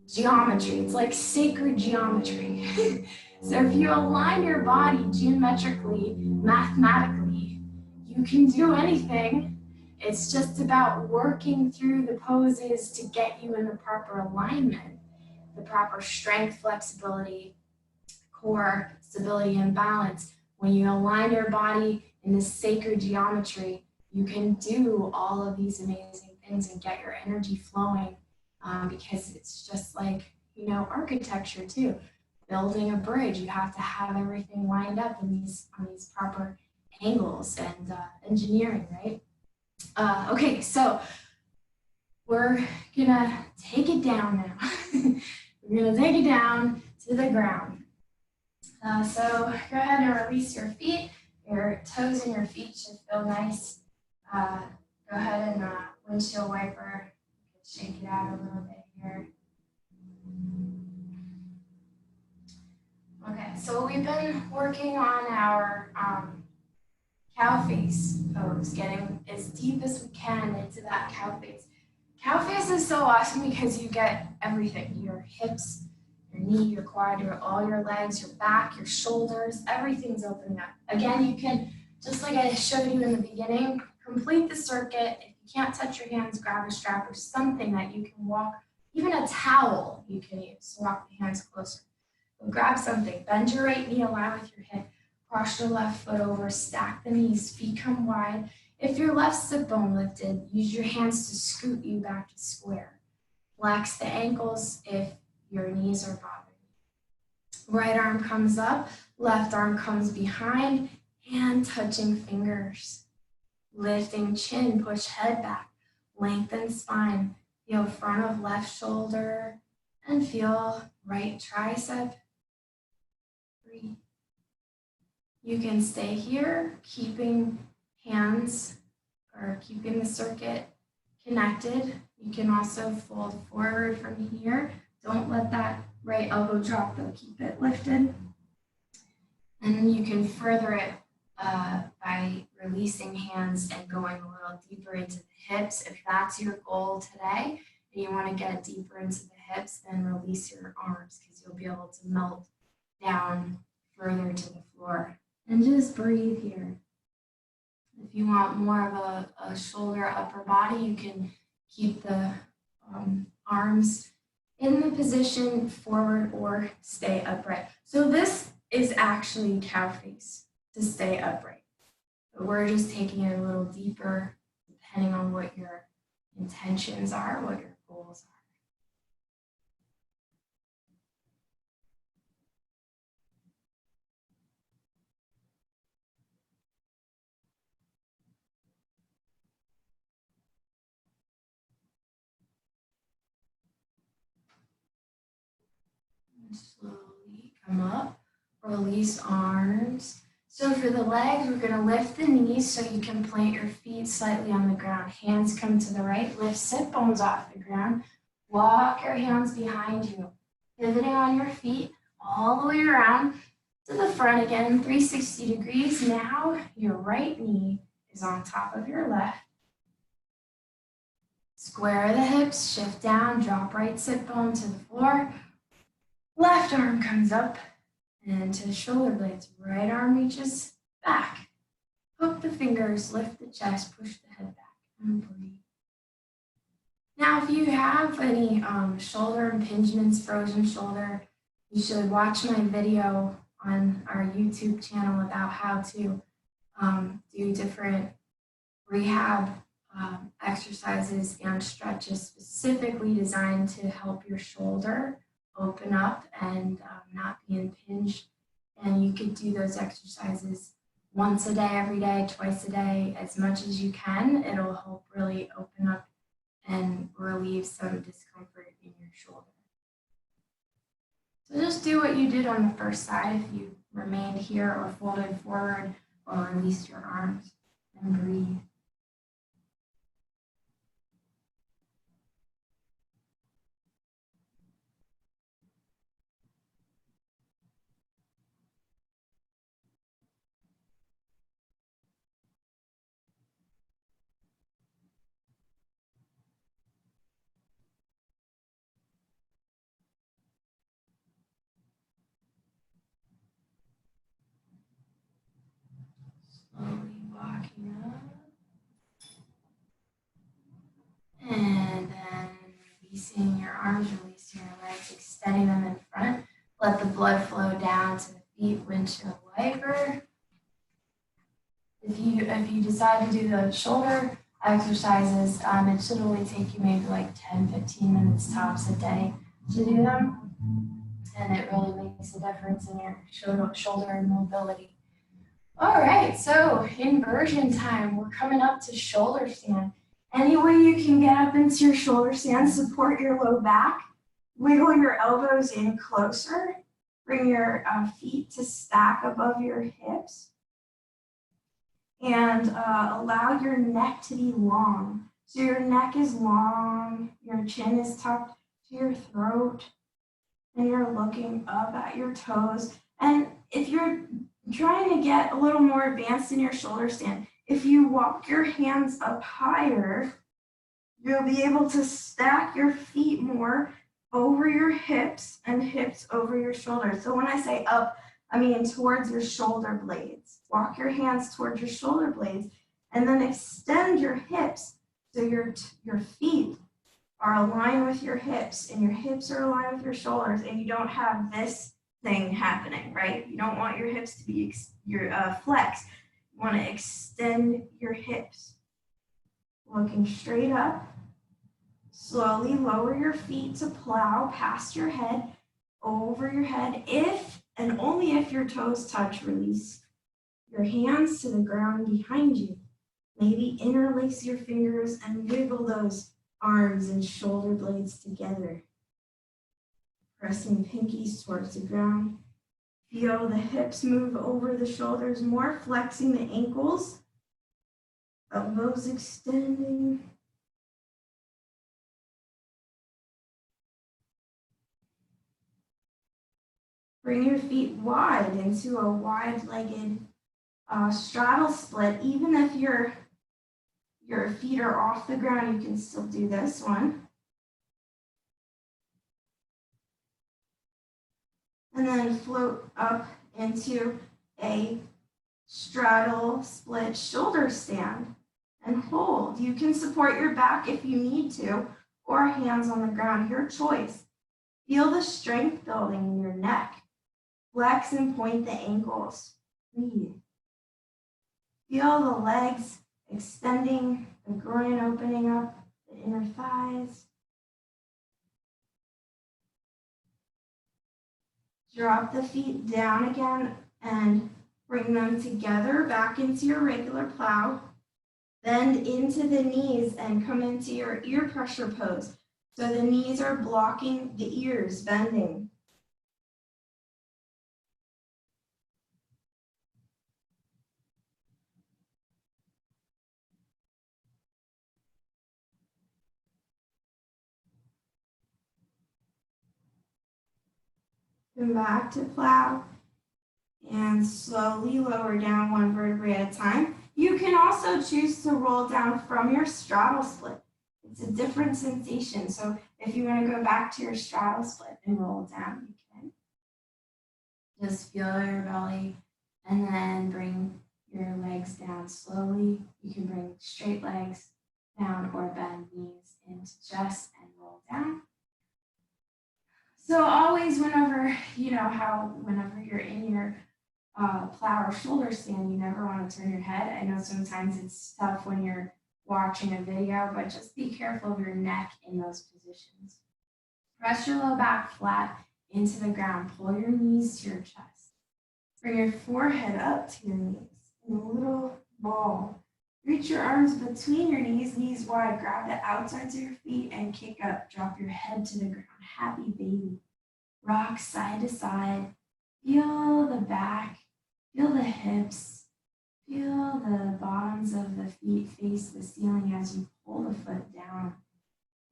geometry. It's like sacred geometry. So if you align your body geometrically, mathematically, you can do anything. It's just about working through the poses to get you in the proper alignment, the proper strength, flexibility, core, stability, and balance. When you align your body in this sacred geometry, you can do all of these amazing things and get your energy flowing because it's just like, you know, architecture too. Building a bridge, you have to have everything lined up on these proper angles and engineering, right? Okay, so we're gonna take it down now. We're gonna take it down to the ground. So go ahead and release your feet. Your toes and your feet should feel nice. Go ahead and windshield wiper. Shake it out a little bit here. Okay, so we've been working on our cow face pose, getting as deep as we can into that cow face. Cow face is so awesome because you get everything, your hips, your knee, your quad, all your legs, your back, your shoulders, everything's opening up. Again, you can, just like I showed you in the beginning, complete the circuit. If you can't touch your hands, grab a strap or something that you can walk, even a towel you can use to walk the hands closer. So grab something, bend your right knee, align with your hip, cross your left foot over, stack the knees, feet come wide. If your left sit bone lifted, use your hands to scoot you back to square. Flex the ankles if your knees are bothering you. Right arm comes up, left arm comes behind, hand touching fingers. Lifting chin, push head back, lengthen spine, feel front of left shoulder, and feel right tricep. Breathe. You can stay here, keeping hands or keeping the circuit connected. You can also fold forward from here. Don't let that right elbow drop though, keep it lifted. And then you can further it by releasing hands and going a little deeper into the hips. If that's your goal today and you want to get deeper into the hips, then release your arms because you'll be able to melt down further to the floor. And just breathe here. If you want more of a shoulder upper body, you can keep the arms in the position forward or stay upright. So this is actually cow face, to stay upright. But we're just taking it a little deeper depending on what your intentions are, what your goals are. Slowly come up, release arms. So for the legs, we're going to lift the knees so you can plant your feet slightly on the ground. Hands come to the right, lift sit bones off the ground. Walk your hands behind you, pivoting on your feet all the way around to the front again, 360 degrees. Now your right knee is on top of your left. Square the hips, shift down, drop right sit bone to the floor. Left arm comes up and to the shoulder blades. Right arm reaches back. Hook the fingers, lift the chest, push the head back, and breathe. Now, if you have any shoulder impingements, frozen shoulder, you should watch my video on our YouTube channel about how to do different rehab exercises and stretches specifically designed to help your shoulder open up and not be impinged. And you could do those exercises once a day, every day, twice a day, as much as you can. It'll help really open up and relieve some discomfort in your shoulder. So just do what you did on the first side if you remained here or folded forward or released your arms, and breathe. Slowly walking up. And then releasing your arms, releasing your legs, extending them in front. Let the blood flow down to the feet, windshield wiper. If you decide to do the shoulder exercises, it should only take you maybe like 10-15 minutes tops a day to do them. And it really makes a difference in your shoulder mobility. All right, so inversion time. We're coming up to shoulder stand. Any way you can get up into your shoulder stand, support your low back. Wiggle your elbows in closer. Bring your feet to stack above your hips. And allow your neck to be long. So your neck is long, your chin is tucked to your throat, and you're looking up at your toes. And if you're trying to get a little more advanced in your shoulder stand, if you walk your hands up higher, you'll be able to stack your feet more over your hips and hips over your shoulders. So when I say up, I mean towards your shoulder blades. Walk your hands towards your shoulder blades and then extend your hips so your feet are aligned with your hips and your hips are aligned with your shoulders and you don't have this thing happening, right? You don't want your hips to be flexed. You want to extend your hips. Looking straight up. Slowly lower your feet to plow past your head, over your head. If and only if your toes touch, release your hands to the ground behind you. Maybe interlace your fingers and wiggle those arms and shoulder blades together. Pressing pinkies towards the ground. Feel the hips move over the shoulders more, flexing the ankles. Elbows extending. Bring your feet wide into a wide-legged straddle split. Even if your feet are off the ground, you can still do this one. And then float up into a straddle split shoulder stand and hold. You can support your back if you need to, or hands on the ground, your choice. Feel the strength building in your neck. Flex and point the ankles. Breathe. Feel the legs extending, the groin opening up, the inner thighs. Drop the feet down again and bring them together back into your regular plow. Bend into the knees and come into your ear pressure pose. So the knees are blocking the ears, bending. Come back to plow and slowly lower down one vertebrae at a time. You can also choose to roll down from your straddle split. It's a different sensation. So if you want to go back to your straddle split and roll down, you can. Just feel your belly and then bring your legs down slowly. You can bring straight legs down or bend knees into chest and roll down. So always whenever you're in your plow or shoulder stand, you never want to turn your head. I know sometimes it's tough when you're watching a video, but just be careful of your neck in those positions. Press your low back flat into the ground. Pull your knees to your chest. Bring your forehead up to your knees in a little ball. Reach your arms between your knees, knees wide. Grab the outsides of your feet and kick up. Drop your head to the ground. Happy baby. Rock side to side. Feel the back. Feel the hips. Feel the bottoms of the feet face the ceiling as you pull the foot down.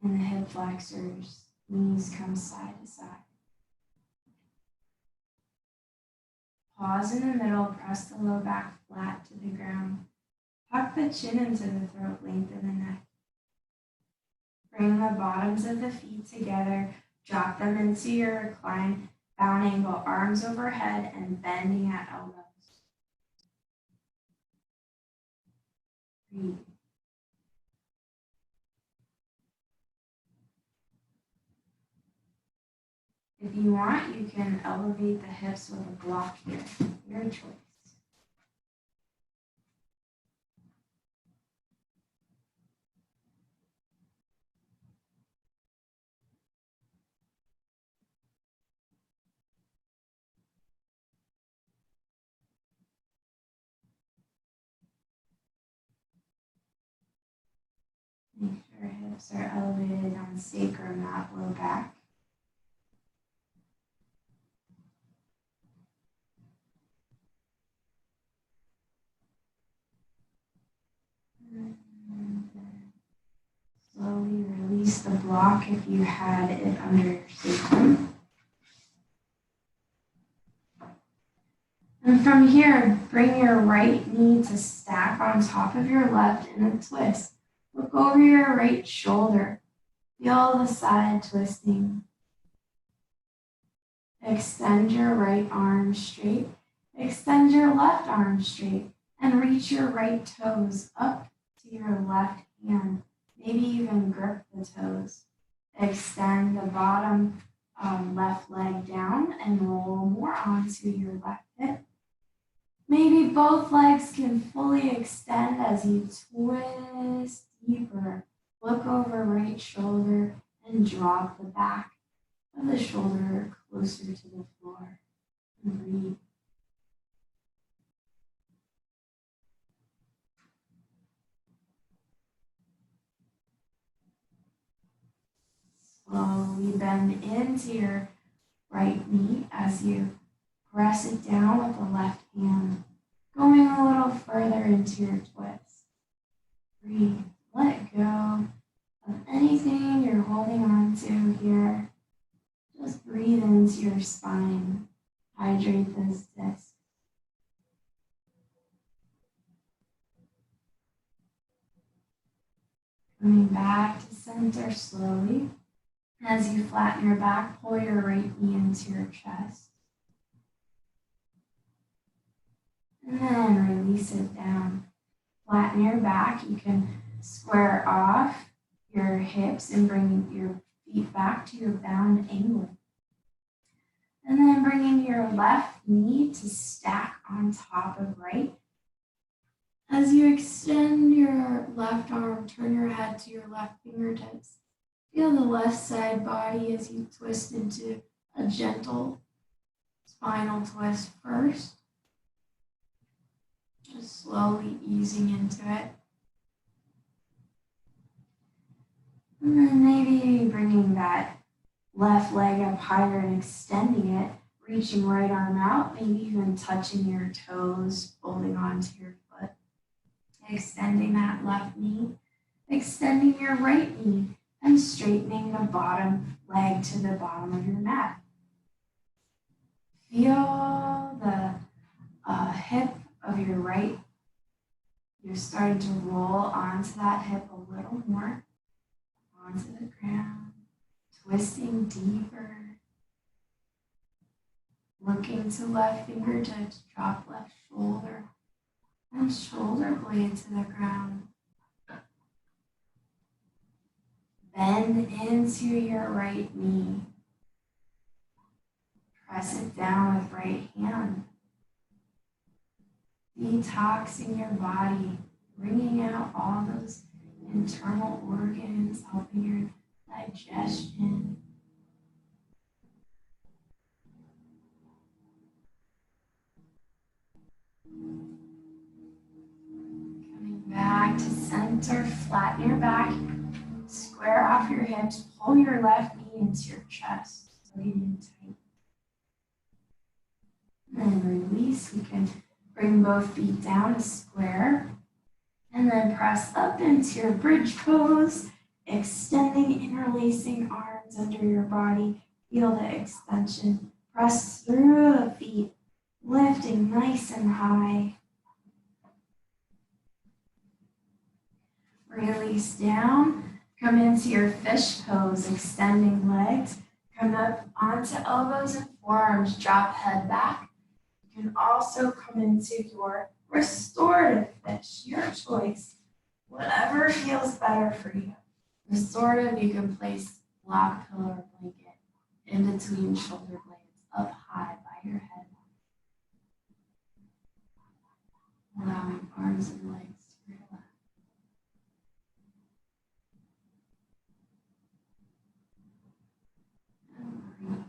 And the hip flexors. Knees come side to side. Pause in the middle. Press the low back flat to the ground. Tuck the chin into the throat, lengthen the neck. Bring the bottoms of the feet together. Drop them into your recline, bound angle, arms overhead and bending at elbows. Breathe. If you want, you can elevate the hips with a block here, your choice. Make sure hips are elevated on sacrum, not low back. release the block if you had it under your sacrum. And from here, bring your right knee to stack on top of your left in a twist. Look over your right shoulder. Feel the side twisting. Extend your right arm straight. Extend your left arm straight. And reach your right toes up to your left hand. Maybe even grip the toes. Extend the bottom left leg down and roll more onto your left hip. Maybe both legs can fully extend as you twist deeper. Look over right shoulder and drop the back of the shoulder closer to the floor. And breathe. Slowly bend into your right knee as you press it down with the left hand, going a little further into your twist. Breathe. Let go of anything you're holding on to here. Just breathe into your spine. Hydrate this disc. Coming back to center slowly. As you flatten your back, pull your right knee into your chest. And then release it down. Flatten your back. You can square off your hips and bring your feet back to your bound angle. And then bringing your left knee to stack on top of right. As you extend your left arm, turn your head to your left fingertips. Feel the left side body as you twist into a gentle spinal twist first. Just slowly easing into it. And then maybe bringing that left leg up higher and extending it, reaching right arm out, maybe even touching your toes, holding onto your foot. Extending that left knee, extending your right knee, and straightening the bottom leg to the bottom of your mat. Feel the hip of your right. You're starting to roll onto that hip a little more, onto the ground, twisting deeper. Looking to left fingertips, drop left shoulder, and shoulder blade to the ground. Bend into your right knee. Press it down with right hand. Detoxing your body, bringing out all those internal organs, helping your digestion. Coming back to center, flatten your back, square off your hips, pull your left knee into your chest, breathing tight. And then release. You can bring both feet down to square, and then press up into your bridge pose, extending, interlacing arms under your body. Feel the extension. Press through the feet, lifting nice and high. Release down. Come into your fish pose, extending legs. Come up onto elbows and forearms. Drop head back. You can also come into your restorative fish, your choice. Whatever feels better for you. Restorative, you can place block, pillow, or blanket in between shoulder blades, up high by your head. Allowing arms and legs to relax. And breathe.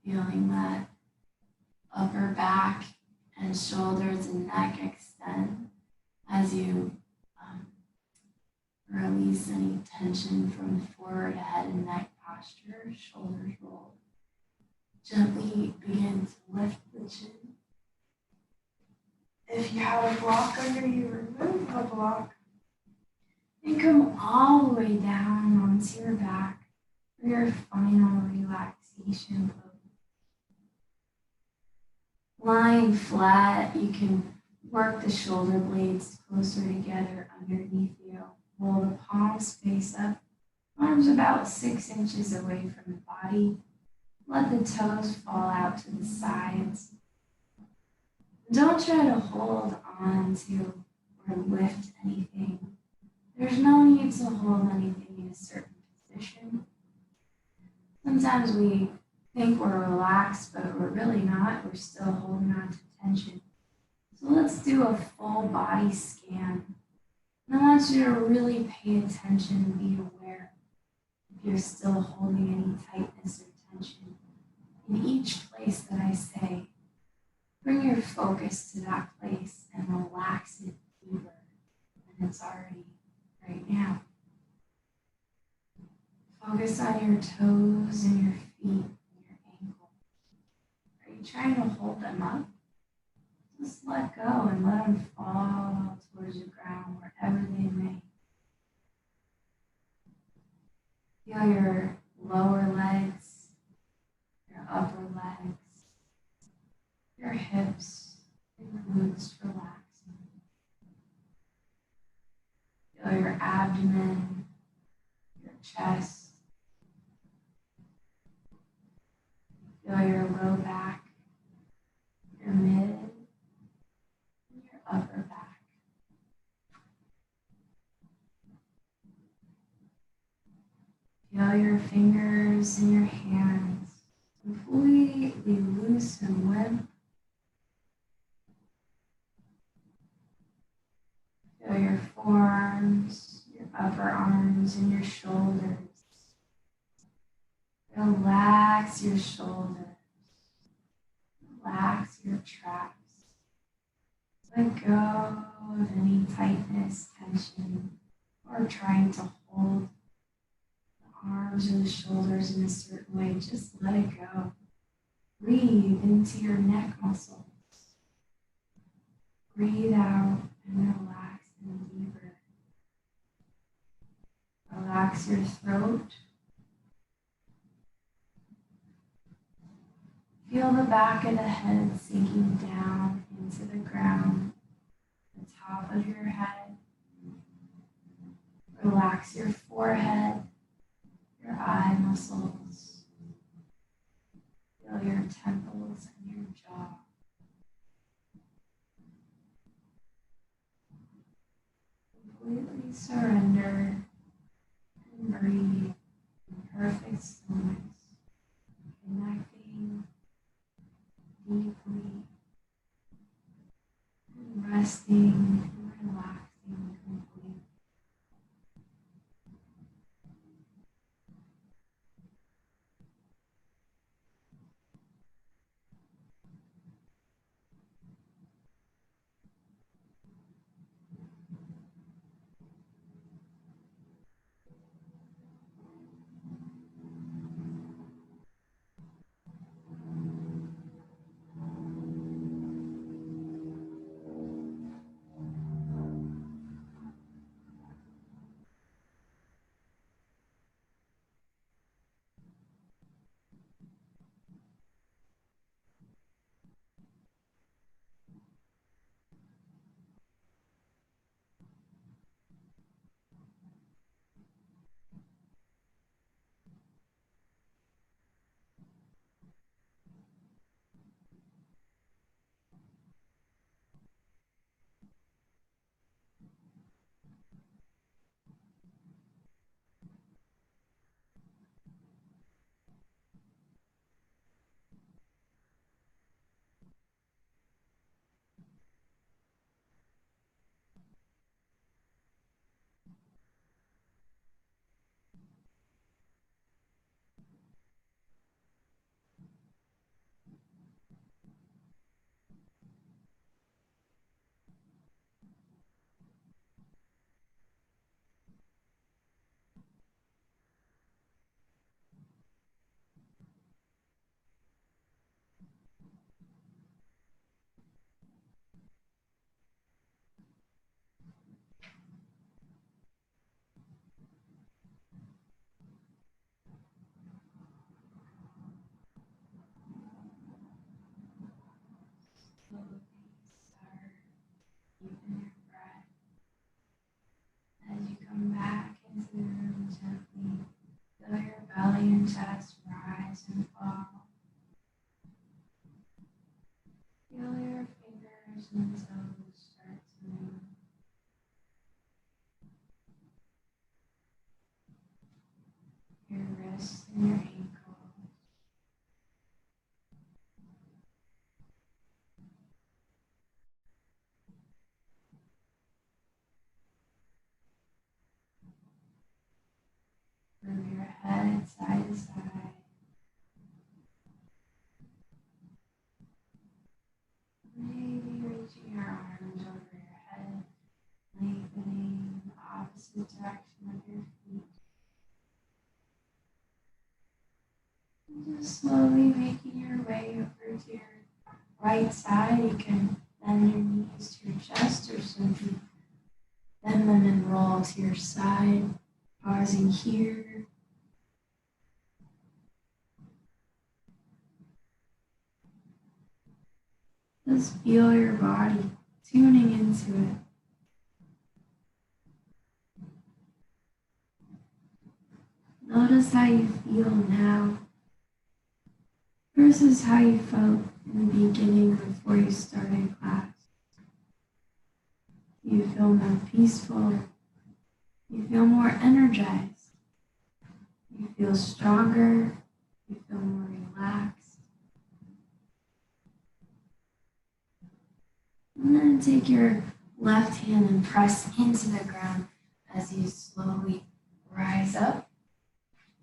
Feeling that upper back and shoulders and neck extend as you release any tension from the forward head and neck posture, shoulders roll. Gently begin to lift the chin. If you have a block under you, remove the block. And come all the way down onto your back for your final relaxation pose. Lying flat, you can work the shoulder blades closer together underneath you. Roll the palms face up, arms about 6 inches away from the body. Let the toes fall out to the sides. Don't try to hold on to or lift anything. There's no need to hold anything in a certain position. Sometimes we think we're relaxed, but we're really not. We're still holding on to tension. So let's do a full body scan. And I want you to really pay attention and be aware if you're still holding any tightness or tension. In each place that I say, bring your focus to that place and relax it deeper than it's already right now. Focus on your toes and your feet and your ankles. Are you trying to hold them up? Just let go and let them fall towards the ground wherever they may. Feel your lower legs, your upper legs, your hips and glutes relaxing. Feel your abdomen, your chest. Feel your low back, your mid, and your upper back. Feel your fingers and your hands completely loose and limp. Feel your forearms, your upper arms, and your shoulders. Relax your shoulders. Relax your traps. Let go of any tightness, tension, or trying to hold the arms or the shoulders in a certain way. Just let it go. Breathe into your neck muscles. Breathe out and relax them deeper. Relax your throat. Feel the back of the head sinking down into the ground, the top of your head. Relax your forehead, your eye muscles. Feel your temples and your jaw. Completely surrender and breathe in perfect stillness, connecting deeply and resting and relaxing completely. and chest rise and fall. Feel your fingers and toes start to move. Your wrists and your ankles. Move your head side to side. Maybe reaching your arms over your head, lengthening the opposite direction of your feet. And just slowly making your way over to your right side. You can bend your knees to your chest or simply bend them and roll to your side. Pausing here. Just feel your body tuning into it. Notice how you feel now versus how you felt in the beginning before you started class. Do you feel more peaceful? Do you feel more energized? Do you feel stronger? Do you feel more relaxed? And then take your left hand and press into the ground as you slowly rise up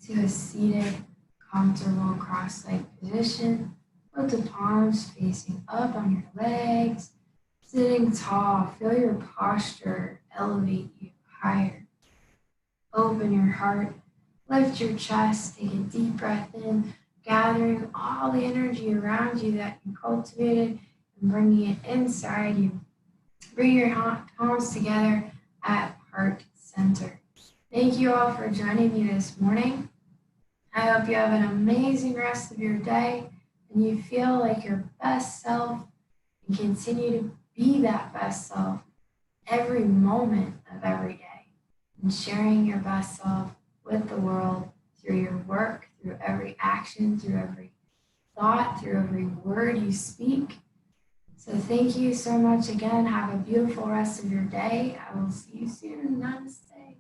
to a seated, comfortable cross-legged position with the palms facing up on your legs. Sitting tall, feel your posture elevate you higher. Open your heart, lift your chest, take a deep breath in, gathering all the energy around you that you cultivated and bringing it inside you. Bring your palms together at heart center. Thank you all for joining me this morning. I hope you have an amazing rest of your day and you feel like your best self and continue to be that best self every moment of every day and sharing your best self with the world through your work, through every action, through every thought, through every word you speak. So thank you so much again. Have a beautiful rest of your day. I will see you soon. Namaste.